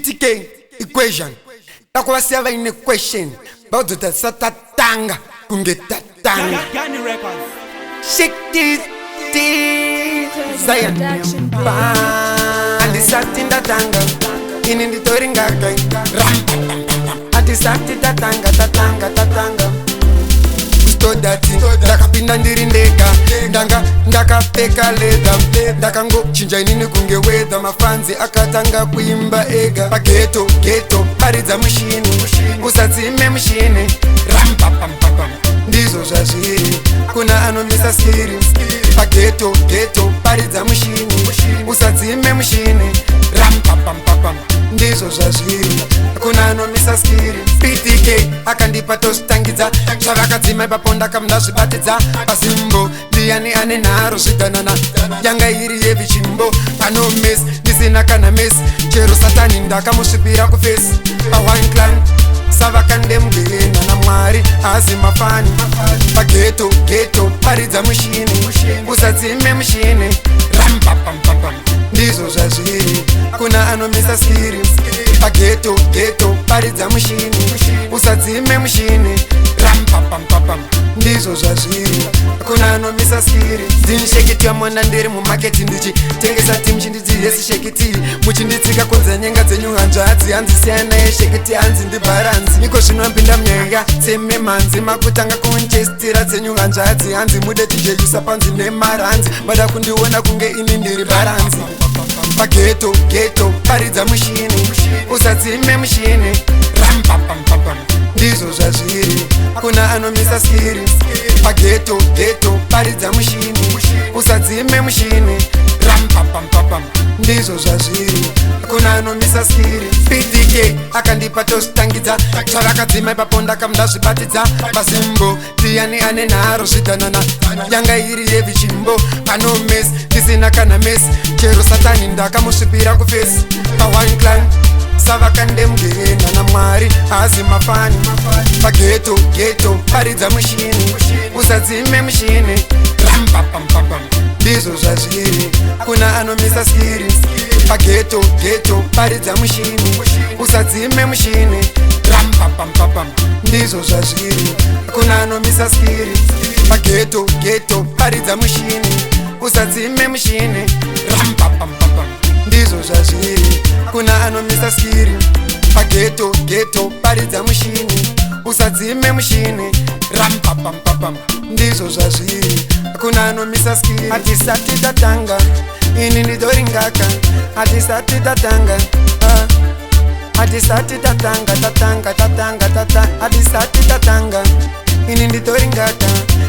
PTK equation. Takwasiava in equation. About the satatanga. Kungetatanga. Shake this. Zion. And the satin tatanga. In the toringa. And the satin tatanga. Dati ndakapinda ndiri ndega ndakapfeka leda ndakangocinja inini kunge wedha mafanzi akatanga kuimba ega pageto paridza mushini usadzime mushini rampapampapam ndizvo zvazviri kuna anomisa skiri pageto paridza mushini usadzime mushini rampapampapam ndizvo zvazviri kuna anomisa skiri PTK akandipa tozvitangidza zvavakadzima ipapo ndakamunda zvibatidza pasimbo ndiani ane nharo zvidanana yanga iri yevichimbo pano mesi ndisina kana mesi chero satani ndakamusvipira kufesi pawine clan savakandemugena namwari asi mafani pageto paridza mushini usadzime mushini rampapampapam ndizvo zvazviri kuna anomisa skiri pageto paridza mushini usadzime mushini rampapampapam ndizvo zvazviri kuna anomisa skiri ndinishekiti yamona ndiri mumaketi ndichitengesa timu chindidzi shekiti muchinditsika kunze nyenga dzenyu hanzvadzi hanzi siyana yeshekiti hanzi ndibharanzi iko zvinopinda munyaya sememhanzi makutanga kunchestira dzenyu hanzvadzi hanzi mude tijejusa panzi nemaranzi mada kundiona kunge ini ndiri bharanzi pageto paridza mushini usadzime mushini rampapampapam ndizvo zvazviri kuna anomisa skiri pageto paridza mushini usadzime mushini rampapampapam ndizvo zvazviri kuna anomisa skiri PTK akandipa tozvitangidza zvavakadzima ipapo ndakamunda zvibatidza pasimbo ndiani ane nharo zvidanana yanga iri yevichimbo pano mesi ndisina kana mesi chero satani ndakamusvipira kufesi pawine clan savakandemugena namwari asi mafani pageto paridza mushini usadzime mushini rampapampapam ndizvo zvazviri kuna anomisa skiri pageto paridza mushini usadzime mushini rampapampapam ndizvo zvazviri kuna anomisa skiri pageto paridza mushini usadzime mushini rampapampapam ndizvo zvazviri kuna anomisa skiri pageto paridza mushini usadzime mushini rampapampapam ndizvo zvazviri kuna anomisa skiri hatisati tatanga ini ndidoringaka hatisati tatanga hatisati tatanga hatisati tatanga ini ndidoringaka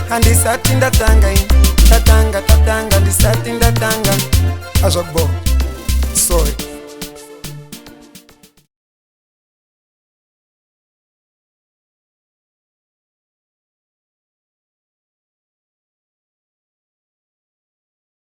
handisati ndatanga tatanga ndisati ndatanga azvakubo sorry